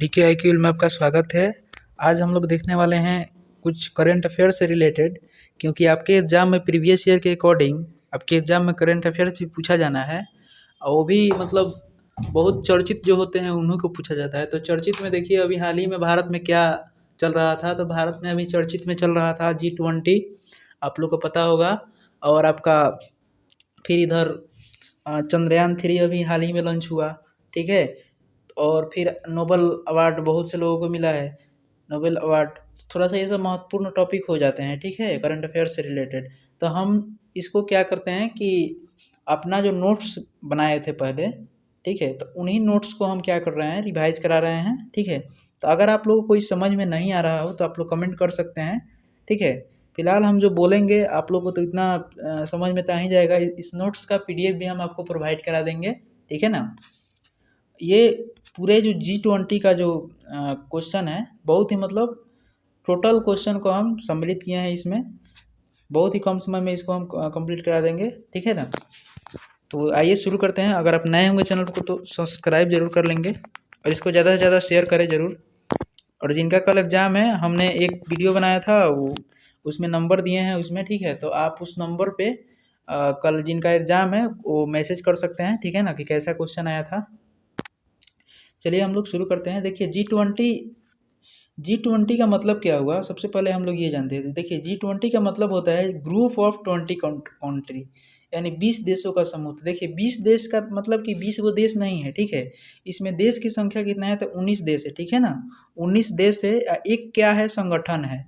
DK आईक्यूएल में आपका स्वागत है। आज हम लोग देखने वाले हैं कुछ करंट अफेयर से रिलेटेड, क्योंकि आपके एग्जाम में प्रीवियस ईयर के अकॉर्डिंग आपके एग्जाम में करंट अफेयर भी पूछा जाना है, और वो भी मतलब बहुत चर्चित जो होते हैं उन्हीं को पूछा जाता है। तो चर्चित में देखिए अभी हाल ही में भारत में क्या चल रहा था। तो भारत में अभी चर्चित में चल रहा था G20, आप लोग को पता होगा। और आपका फिर इधर चंद्रयान 3 अभी हाल ही में लॉन्च हुआ, ठीक है। और फिर नोबेल अवार्ड बहुत से लोगों को मिला है, नोबेल अवार्ड। थोड़ा सा ये सब महत्वपूर्ण टॉपिक हो जाते हैं, ठीक है, करंट अफेयर से रिलेटेड। तो हम इसको क्या करते हैं कि अपना जो नोट्स बनाए थे पहले, ठीक है, तो उन्हीं नोट्स को हम क्या कर रहे हैं, रिवाइज करा रहे हैं, ठीक है। तो अगर आप लोगों को कोई समझ में नहीं आ रहा हो तो आप लोग कमेंट कर सकते हैं, ठीक है। फिलहाल हम जो बोलेंगे आप लोग को तो इतना समझ में तो आ ही जाएगा। इस नोट्स का PDF भी हम आपको प्रोवाइड करा देंगे, ठीक है ना। ये पूरे जो G20 का जो क्वेश्चन है, बहुत ही मतलब टोटल क्वेश्चन को हम सम्मिलित किए हैं इसमें। बहुत ही कम समय में इसको हम कंप्लीट करा देंगे, ठीक है ना। तो आइए शुरू करते हैं। अगर आप नए होंगे चैनल को तो सब्सक्राइब जरूर कर लेंगे, और इसको ज़्यादा से ज़्यादा शेयर करें ज़रूर। और जिनका कल एग्ज़ाम है, हमने एक वीडियो बनाया था, वो उसमें नंबर दिए हैं उसमें, ठीक है। तो आप उस नंबर पे कल जिनका एग्ज़ाम है वो मैसेज कर सकते हैं, ठीक है ना, कि कैसा क्वेश्चन आया था। चलिए हम लोग शुरू करते हैं। देखिए G20 का मतलब क्या हुआ, सबसे पहले हम लोग ये जानते हैं। देखिए G20 का मतलब होता है ग्रुप ऑफ 20 कंट्री, यानी 20 देशों का समूह। तो देखिए 20 देश का मतलब कि 20 वो देश नहीं है, ठीक है। इसमें देश की संख्या कितना है, तो 19 देश है, ठीक है ना। 19 देश है, एक क्या है, संगठन है।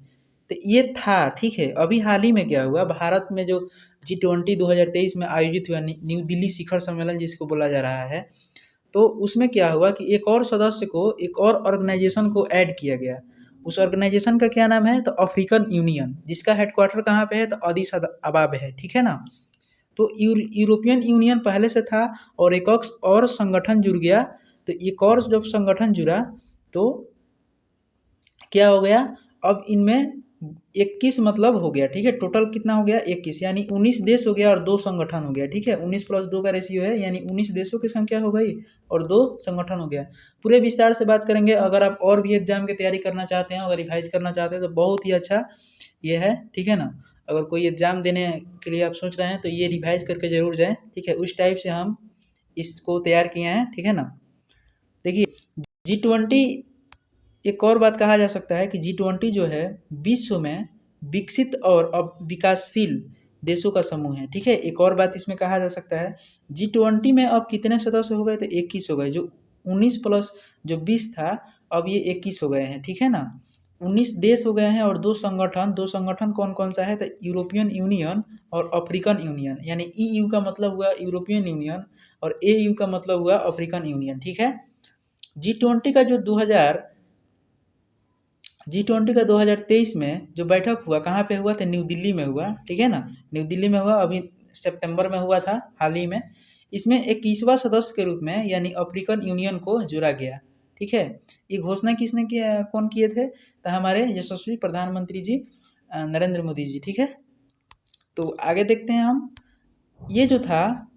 तो ये था, ठीक है। अभी हाल ही में क्या हुआ, भारत में जो G20 2023 में आयोजित हुआ, न्यू दिल्ली शिखर सम्मेलन जिसको बोला जा रहा है, तो उसमें क्या हुआ कि एक और सदस्य को, एक और ऑर्गेनाइजेशन को ऐड किया गया। उस ऑर्गेनाइजेशन का क्या नाम है, तो अफ्रीकन यूनियन, जिसका हेडक्वार्टर कहाँ पे है, तो अदीस अबाब है, ठीक है ना। तो यूरोपियन यूनियन पहले से था, और एक और संगठन जुड़ गया। तो एक और जब संगठन जुड़ा तो क्या हो गया, अब इनमें 21 मतलब हो गया, ठीक है। टोटल कितना हो गया, 21, यानी 19 देश हो गया और 2 संगठन हो गया, ठीक है। 19 + 2 का रेशियो है, यानी 19 देशों की संख्या हो गई और 2 संगठन हो गया। पूरे विस्तार से बात करेंगे। अगर आप और भी एग्जाम की तैयारी करना चाहते हैं, अगर रिवाइज करना चाहते हैं, तो बहुत ही अच्छा ये है, ठीक है ना। अगर कोई एग्जाम देने के लिए आप सोच रहे हैं तो ये रिवाइज करके जरूर जाएँ, ठीक है। उस टाइप से हम इसको तैयार किए हैं, ठीक है ना। देखिए G20, एक और बात कहा जा सकता है कि G20 जो है विश्व में विकसित और अब विकासशील देशों का समूह है, ठीक है। एक और बात इसमें कहा जा सकता है, G20 में अब कितने सदस्य हो गए, तो 21 हो गए। जो 19 प्लस जो 20 था, अब ये 21 हो गए हैं, ठीक है ना। 19 देश हो गए हैं और 2 संगठन। 2 संगठन कौन कौन सा है, तो यूरोपियन यूनियन और अफ्रीकन यूनियन, यानी EU का मतलब हुआ यूरोपियन यूनियन और AU का मतलब हुआ अफ्रीकन यूनियन, ठीक है। G20 का जो 2023 में जो बैठक हुआ, कहाँ पे हुआ था, न्यू दिल्ली में हुआ, ठीक है ना। न्यू दिल्ली में हुआ, अभी सितंबर में हुआ था हाल ही में। इसमें 21वां सदस्य के रूप में यानी अफ्रीकन यूनियन को जोड़ा गया, ठीक है। ये घोषणा किसने किया, कौन किए थे, तो हमारे यशस्वी प्रधानमंत्री जी नरेंद्र मोदी जी, ठीक है। तो आगे देखते हैं हम, ये जो था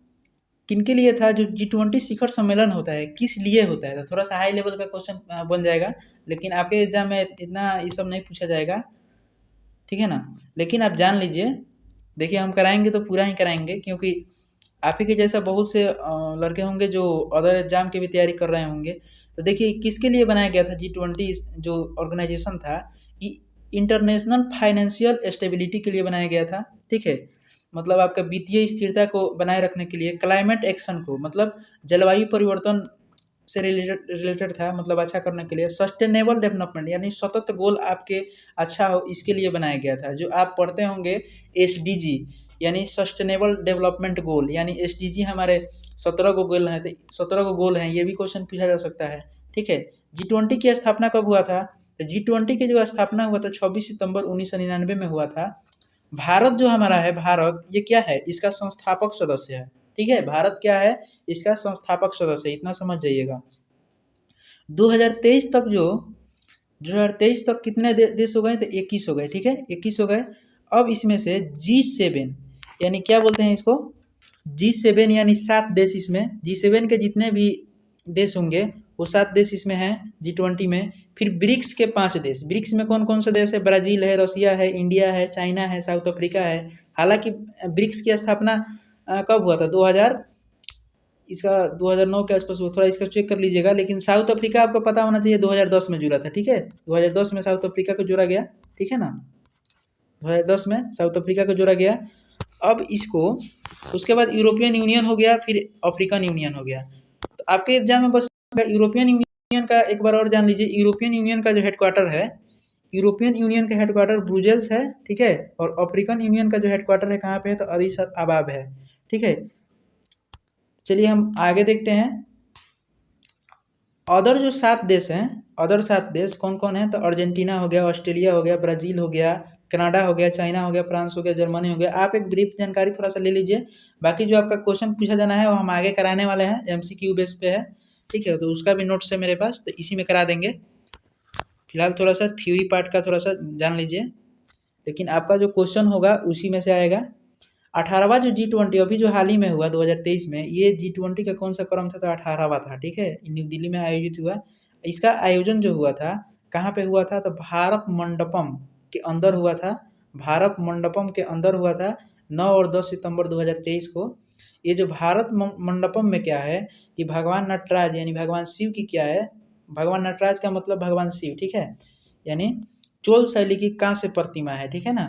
किनके लिए था, जो G20 शिखर सम्मेलन होता है किस लिए होता है। तो थोड़ा सा हाई लेवल का क्वेश्चन बन जाएगा, लेकिन आपके एग्जाम में इतना ये सब नहीं पूछा जाएगा, ठीक है ना। लेकिन आप जान लीजिए, देखिए हम कराएंगे तो पूरा ही कराएंगे, क्योंकि आप ही के जैसा बहुत से लड़के होंगे जो अदर एग्जाम की भी तैयारी कर रहे होंगे। तो देखिए किसके लिए बनाया गया था G20, जो ऑर्गेनाइजेशन था, इंटरनेशनल फाइनेंशियल स्टेबिलिटी के लिए बनाया गया था, ठीक है। मतलब आपका वित्तीय स्थिरता को बनाए रखने के लिए, क्लाइमेट एक्शन को मतलब जलवायु परिवर्तन से रिलेटेड था, मतलब अच्छा करने के लिए, सस्टेनेबल डेवलपमेंट यानी सतत गोल आपके अच्छा हो, इसके लिए बनाया गया था। जो आप पढ़ते होंगे SDG यानी सस्टेनेबल डेवलपमेंट गोल, यानी SDG हमारे 17 गो गोल हैं, तो 17 गो गोल हैं, ये भी क्वेश्चन पूछा जा सकता है, ठीक है। G20 की स्थापना कब हुआ था, तो G20 की जो स्थापना हुआ था 26 सितंबर 1999 में हुआ था। भारत जो हमारा है, भारत ये क्या है, इसका संस्थापक सदस्य है, ठीक है। भारत क्या है, इसका संस्थापक सदस्य, इतना समझ जाइएगा। 2023 तक 2023 तक कितने देश हो गए, तो 21 हो गए, ठीक है, 21 हो गए। अब इसमें से G7 यानी क्या बोलते हैं इसको, G7 यानी 7 देश, इसमें G7 के जितने भी देश होंगे वो 7 देश इसमें हैं G20 में। फिर ब्रिक्स के 5 देश, ब्रिक्स में कौन कौन से देश है? ब्राज़ील है, रसिया है, इंडिया है, चाइना है, साउथ अफ्रीका है। हालांकि ब्रिक्स की स्थापना कब हुआ था? 2009 के आसपास हुआ, थोड़ा इसका चेक कर लीजिएगा। लेकिन साउथ अफ्रीका आपको पता होना चाहिए 2010 में जुड़ा था, ठीक है। 2010 में साउथ अफ्रीका को जोड़ा गया, ठीक है ना। 2010 में साउथ अफ्रीका को जोड़ा गया। अब इसको उसके बाद यूरोपियन यूनियन हो गया, फिर अफ्रीकन यूनियन हो गया। तो आपके एग्जाम में बस यूरोपियन यूनियन का एक बार और जान लीजिए। यूरोपियन यूनियन का जो हेडक्वार्टर है, यूरोपियन यूनियन का हेडक्वार्टर ब्रुसेल्स है, ठीक है। और अफ्रीकन यूनियन का जो हेडक्वार्टर है कहाँ पे है? तो अदीस अबाब है, ठीक है। चलिए हम आगे देखते हैं। अदर जो 7 देश हैं, अदर 7 देश कौन कौन है? तो अर्जेंटीना हो गया, ऑस्ट्रेलिया हो गया, ब्राज़ील हो गया, कनाडा हो गया, चाइना हो गया, फ्रांस हो गया, जर्मनी हो गया। आप एक ब्रीफ जानकारी थोड़ा सा ले लीजिए। बाकी जो आपका क्वेश्चन पूछा जाना है वो हम आगे कराने वाले हैं, MCQ बेस पे है, ठीक है। तो उसका भी नोट्स है मेरे पास, तो इसी में करा देंगे। फिलहाल थोड़ा सा थ्योरी पार्ट का थोड़ा सा जान लीजिए, लेकिन आपका जो क्वेश्चन होगा उसी में से आएगा। 18वां जो G20 अभी जो हाल ही में हुआ 2023 में, ये G20 का कौन सा क्रम था? तो 18वां था, ठीक है। न्यू दिल्ली में आयोजित हुआ। इसका आयोजन जो हुआ था कहाँ पे हुआ था? तो भारत मंडपम के अंदर हुआ था। भारत मंडपम के अंदर हुआ था 9 और 10 सितंबर 2023 को। ये जो भारत मंडपम में क्या है कि भगवान नटराज यानी भगवान शिव की क्या है? भगवान नटराज का मतलब भगवान शिव, ठीक है। यानी चोल शैली की कांस्य प्रतिमा है, ठीक है ना।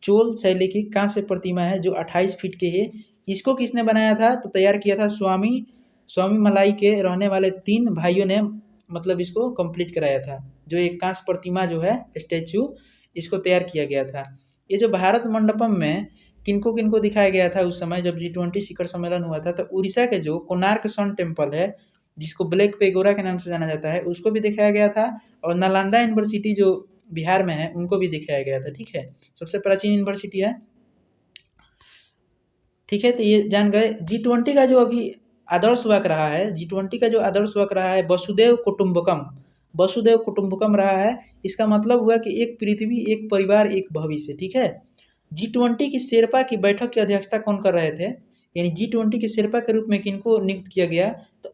चोल शैली की कांस्य प्रतिमा है जो 28 फीट की है। इसको किसने बनाया था? तो तैयार किया था स्वामी मलाई के रहने वाले 3 भाइयों ने, मतलब इसको कंप्लीट कराया था। जो एक कांस्य प्रतिमा जो है स्टैचू, इसको तैयार किया गया था। ये जो भारत मंडपम में किनको किनको दिखाया गया था उस समय जब G20 शिखर सम्मेलन हुआ था? तो उड़ीसा के जो कोणार्क सन टेम्पल है, जिसको ब्लैक पेगोरा के नाम से जाना जाता है, उसको भी दिखाया गया था। और नालंदा यूनिवर्सिटी जो बिहार में है, उनको भी दिखाया गया था, ठीक है। सबसे प्राचीन यूनिवर्सिटी है, ठीक है। तो ये जान गए। G20 का जो अभी आदर्श वाक्य रहा है, G20 का जो आदर्श वाक्य रहा है वसुदेव कुटुंबकम, वसुदेव कुटुंबकम रहा है। इसका मतलब हुआ कि एक पृथ्वी, एक परिवार, एक भविष्य, ठीक है। G20 की शेरपा की बैठक की अध्यक्षता कौन कर रहे थे? यानी G20 के शेरपा के रूप में किनको नियुक्त किया गया? तो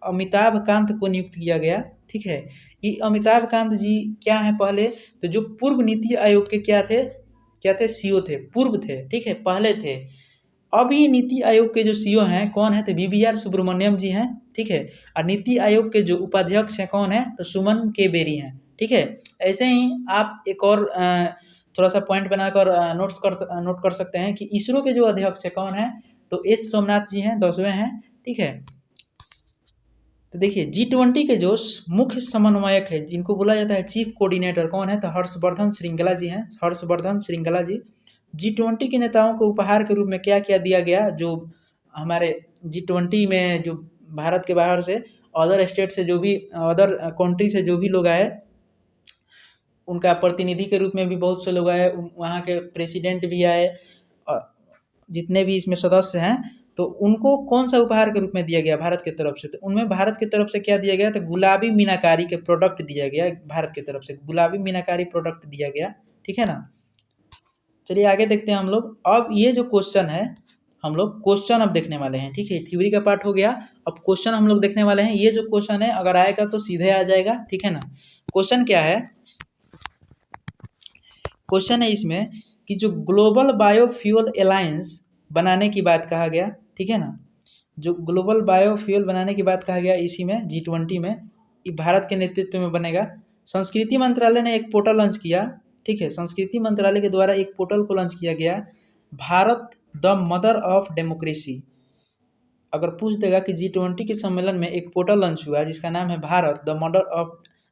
अमिताभ कांत को नियुक्त किया गया, ठीक है। ये अमिताभ कांत जी क्या है? पहले तो जो पूर्व नीति आयोग के क्या थे? CEO थे, पूर्व थे, ठीक है, पहले थे। अभी नीति आयोग के जो CEO हैं कौन है? तो VVR सुब्रमण्यम जी हैं, ठीक है। और नीति आयोग के जो उपाध्यक्ष हैं कौन है? तो सुमन के बेरी हैं, ठीक है। ऐसे ही आप एक और थोड़ा सा पॉइंट बनाकर नोट कर सकते हैं कि इसरो के जो अध्यक्ष है कौन है? तो एस सोमनाथ जी हैं, 10वें हैं, ठीक है। तो देखिए G20 के जो मुख्य समन्वयक है, जिनको बोला जाता है चीफ कोऑर्डिनेटर, कौन है? तो हर्षवर्धन श्रृंगला जी हैं, हर्षवर्धन श्रृंगला जी। G20 के नेताओं को उपहार के रूप में क्या क्या दिया गया? जो हमारे G20 में जो भारत के बाहर से, अदर स्टेट से जो भी, अदर कंट्री से जो भी लोग आए, उनका प्रतिनिधि के रूप में भी बहुत से लोग आए। वहाँ के प्रेसिडेंट भी आए, जितने भी इसमें सदस्य हैं, तो उनको कौन सा उपहार के रूप में दिया गया भारत की तरफ से? तो उनमें भारत की तरफ से क्या दिया गया? तो गुलाबी मीनाकारी के प्रोडक्ट दिया गया। भारत की तरफ से गुलाबी मीनाकारी प्रोडक्ट दिया गया, ठीक है ना। चलिए आगे देखते हैं हम लोग। अब ये जो क्वेश्चन है, हम लोग क्वेश्चन अब देखने वाले हैं, ठीक है। थ्योरी का पार्ट हो गया, अब क्वेश्चन हम लोग देखने वाले हैं। ये जो क्वेश्चन है अगर आएगा तो सीधे आ जाएगा, ठीक है ना। क्वेश्चन क्या है? क्वेश्चन है इसमें कि जो ग्लोबल बायोफ्यूल अलायंस बनाने की बात कहा गया, ठीक है ना। जो ग्लोबल बायोफ्यूल बनाने की बात कहा गया इसी में G20 में, ये भारत के नेतृत्व में बनेगा। संस्कृति मंत्रालय ने एक पोर्टल लॉन्च किया, ठीक है। संस्कृति मंत्रालय के द्वारा एक पोर्टल को लॉन्च किया गया, Bharat the mother of democracy. अगर पूछ देगा कि G20 के सम्मेलन में एक पोर्टल लॉन्च हुआ जिसका नाम है Bharat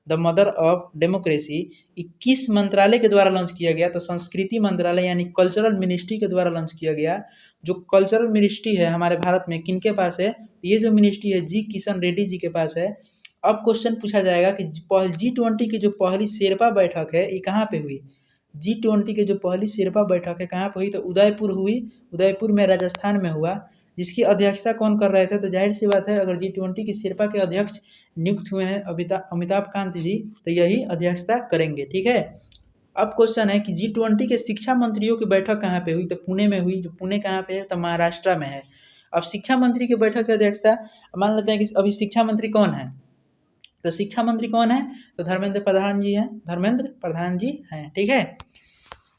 the mother of democracy, किस मंत्रालय के द्वारा लॉन्च किया गया? तो संस्कृति मंत्रालय यानी कल्चरल मिनिस्ट्री के द्वारा लॉन्च किया गया। जो कल्चरल मिनिस्ट्री है हमारे भारत में किनके पास है? ये जो मिनिस्ट्री है जी किशन रेड्डी जी के पास है। अब क्वेश्चन पूछा जाएगा कि G20 की जो पहली शेरपा बैठक है ये कहाँ पे हुई? G20 की जो पहली शेरपा बैठक है कहाँ पे हुई? तो उदयपुर हुई, उदयपुर में राजस्थान में हुआ। जिसकी अध्यक्षता कौन कर रहे थे? तो जाहिर सी बात है अगर G20 की शेरपा के अध्यक्ष नियुक्त हुए हैं अमिताभ कांत जी, तो यही अध्यक्षता करेंगे, ठीक है। अब क्वेश्चन है कि G20 के शिक्षा मंत्रियों की बैठक कहाँ पे हुई? तो पुणे में हुई। जो पुणे कहाँ पे है? तो महाराष्ट्र में है। अब शिक्षा मंत्री की बैठक की अध्यक्षता मान लेते हैं कि अभी शिक्षा मंत्री कौन है? तो शिक्षा मंत्री कौन है? तो धर्मेंद्र प्रधान जी हैं, धर्मेंद्र प्रधान जी हैं, ठीक है।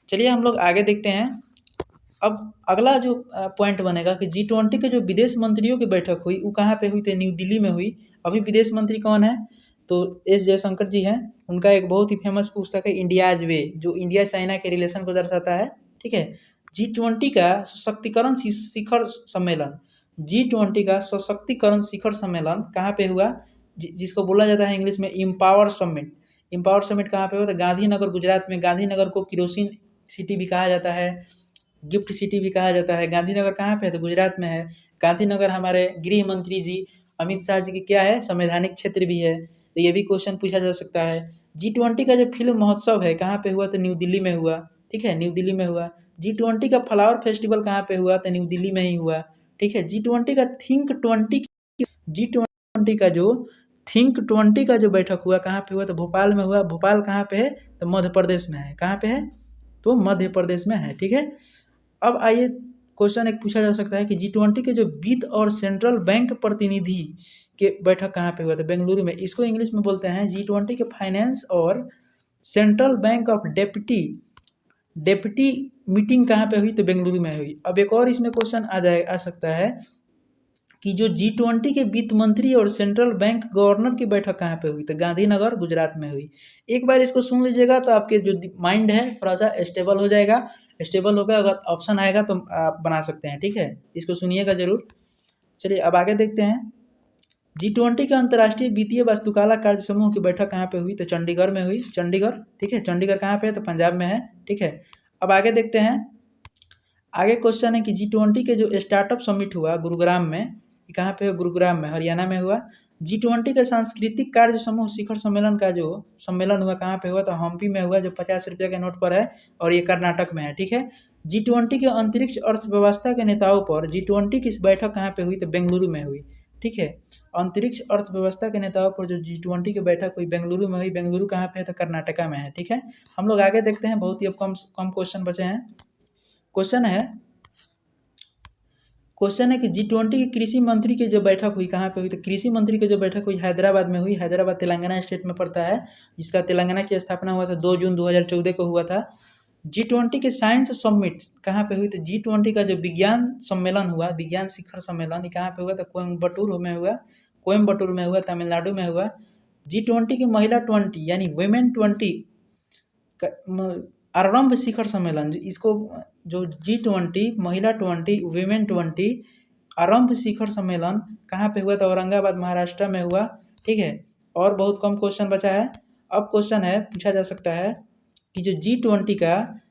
चलिए हम लोग आगे देखते हैं। अब अगला जो पॉइंट बनेगा कि G20 के जो विदेश मंत्रियों की बैठक हुई वो कहाँ पे हुई? तो न्यू दिल्ली में हुई। अभी विदेश मंत्री कौन है? तो एस जयशंकर जी हैं। उनका एक बहुत ही फेमस पुस्तक है इंडियाज वे, जो इंडिया चाइना के रिलेशन को दर्शाता है, ठीक है। G20 का सशक्तिकरण शिखर सम्मेलन, G20 का सशक्तिकरण शिखर सम्मेलन कहाँ पे हुआ? जिसको बोला जाता है इंग्लिश में इम्पावर समिट। इम्पावर समिट कहाँ पे हुआ? तो गांधीनगर गुजरात में। गांधीनगर को केरोसिन सिटी भी कहा जाता है, गिफ्ट सिटी भी कहा जाता है। गांधीनगर कहाँ पे है? तो गुजरात में है। गांधीनगर हमारे गृह मंत्री जी अमित शाह जी की क्या है? संवैधानिक क्षेत्र भी है। तो ये भी क्वेश्चन पूछा जा सकता है। G20 का जो फिल्म महोत्सव है कहाँ पे हुआ? तो न्यू दिल्ली में हुआ, ठीक है, न्यू दिल्ली में हुआ। G20 का फ्लावर फेस्टिवल कहाँ पे हुआ? तो न्यू दिल्ली में ही हुआ, ठीक है। G20 का G20 का जो थिंक 20 का जो बैठक हुआ कहाँ पे हुआ? तो भोपाल में हुआ। भोपाल कहाँ पे है? तो मध्य प्रदेश में है। कहाँ पे है? तो मध्य प्रदेश में है, ठीक है। अब आइए क्वेश्चन एक पूछा जा सकता है कि G20 के जो वित्त और सेंट्रल बैंक प्रतिनिधि के बैठक कहाँ पे हुआ? तो बेंगलुरु में। इसको इंग्लिश में बोलते हैं G20 के फाइनेंस और central bank of deputy meeting कहाँ पे हुई? तो बेंगलुरु में हुई। अब एक और इसमें क्वेश्चन आ सकता है कि जो G20 के वित्त मंत्री और सेंट्रल बैंक गवर्नर की बैठक कहाँ पे हुई? तो गांधीनगर गुजरात में हुई। एक बार इसको सुन लीजिएगा तो आपके जो माइंड है थोड़ा सा स्टेबल हो जाएगा। स्टेबल होकर अगर ऑप्शन आएगा तो आप बना सकते हैं, ठीक है। इसको सुनिएगा जरूर। चलिए अब आगे देखते हैं। G20 के अंतर्राष्ट्रीय वित्तीय वास्तुकला कार्य समूह की बैठक कहाँ पे हुई? तो चंडीगढ़ में हुई। चंडीगढ़, ठीक है। चंडीगढ़ कहाँ पे है? तो पंजाब में है, ठीक है। अब आगे देखते हैं। आगे क्वेश्चन है कि G20 के जो स्टार्टअप समिट हुआ गुरुग्राम में, कहाँ पे है? गुरुग्राम में, हरियाणा में हुआ। G20 के सांस्कृतिक कार्य समूह शिखर सम्मेलन का जो सम्मेलन हुआ कहाँ पे हुआ? तो हम्पी में हुआ, जो 50 रुपये के नोट पर है और ये कर्नाटक में है, ठीक है। G20 के अंतरिक्ष अर्थव्यवस्था के नेताओं पर G20 की बैठक कहाँ पे हुई? तो बेंगलुरु में हुई, ठीक है। अंतरिक्ष अर्थव्यवस्था के नेताओं पर जो G20 की बैठक हुई बेंगलुरु में हुई। बेंगलुरु कहाँ पे है? तो कर्नाटका में है, ठीक है। हम लोग आगे देखते हैं। बहुत ही अब कम क्वेश्चन बचे हैं। क्वेश्चन है कि G20 की कृषि मंत्री की जो बैठक हुई कहाँ पे हुई? तो कृषि मंत्री की जो बैठक हुई हैदराबाद में हुई। हैदराबाद तेलंगाना स्टेट में पड़ता है, जिसका तेलंगाना की स्थापना हुआ था 2 जून 2014 को हुआ था। G20 के साइंस समिट कहाँ पे हुई? तो G20 का जो विज्ञान सम्मेलन हुआ, विज्ञान शिखर सम्मेलन, कहाँ पे हुआ? तो कोयम्बटूर में हुआ, तमिलनाडु में हुआ। G20 की महिला 20 यानी वुमेन 20 आरंभ शिखर सम्मेलन, इसको जो G20 महिला 20 वुमेन 20 आरंभ शिखर सम्मेलन कहाँ पे हुआ? तो औरंगाबाद महाराष्ट्र में हुआ, ठीक है। और बहुत कम क्वेश्चन बचा है। अब क्वेश्चन है पूछा जा सकता है कि जो G20 का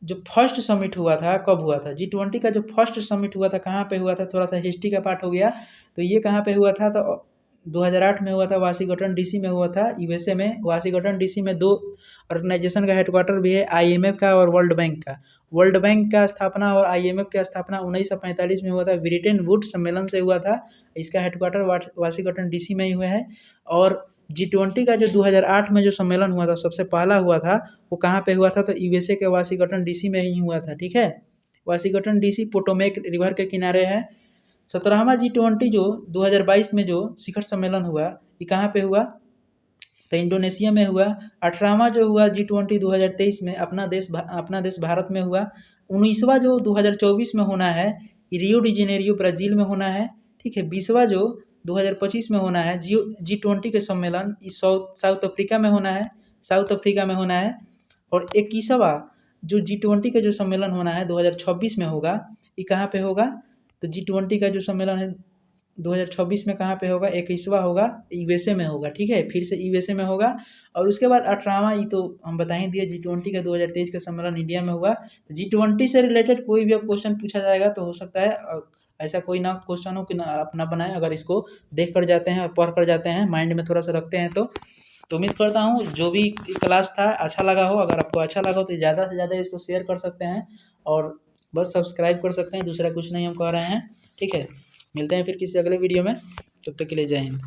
जो फर्स्ट समिट हुआ था कब हुआ था? G20 का जो फर्स्ट समिट हुआ था कहाँ पे हुआ था? थोड़ा सा हिस्ट्री का पार्ट हो गया। तो ये कहाँ पे हुआ था? तो 2008 में हुआ था, वाशिंगटन डीसी में हुआ था, यूएसए में। वाशिंगटन डीसी में 2 ऑर्गेनाइजेशन का हेडक्वार्टर भी है, आईएमएफ का और वर्ल्ड बैंक का। वर्ल्ड बैंक का स्थापना और आईएमएफ का स्थापना 1945 में हुआ था, ब्रिटेन वुड्स सम्मेलन से हुआ था। इसका हेडक्वार्टर वाशिंगटन डीसी में ही हुआ है। और G20 का जो 2008 में जो सम्मेलन हुआ था, सबसे पहला हुआ था, वो कहाँ पे हुआ था? तो यूएसए के वाशिंगटन डीसी में ही हुआ था, ठीक है। वाशिंगटन डीसी पोटोमेक रिवर के किनारे है। 17वां G20 जो 2022 में जो शिखर सम्मेलन हुआ, ये कहाँ पे हुआ? तो इंडोनेशिया में हुआ। 18वां जो हुआ G20 2023 में अपना देश भारत में हुआ। 19वां जो 2024 में होना है, रियो डी जेनेरियो ब्राज़ील में होना है, ठीक है। 20वां जो 2025 में होना है G20 के सम्मेलन, इस साउथ अफ्रीका में होना है। और 21वां जो G20 का जो सम्मेलन होना है 2026 में होगा, ये कहाँ पे होगा? तो G20 का जो सम्मेलन है 2026 में कहाँ पे होगा? 21वां होगा, यूएसए में होगा, ठीक है। फिर से यूएसए में होगा। और उसके बाद 18वां, ये तो हम बता ही दिए, G20 का 2023 का सम्मेलन इंडिया में हुआ। तो G20 से रिलेटेड कोई भी अब क्वेश्चन पूछा जाएगा तो हो सकता है ऐसा कोई ना क्वेश्चन हो कि ना अपना बनाए, अगर इसको देख कर जाते हैं और पढ़ कर जाते हैं, माइंड में थोड़ा सा रखते हैं तो उम्मीद करता हूँ जो भी क्लास था अच्छा लगा हो। अगर आपको अच्छा लगा हो तो ज़्यादा से ज़्यादा इसको शेयर कर सकते हैं और बस सब्सक्राइब कर सकते हैं, दूसरा कुछ नहीं हम कह रहे हैं, ठीक है। मिलते हैं फिर किसी अगले वीडियो में, तब तक के लिए जय हिंद।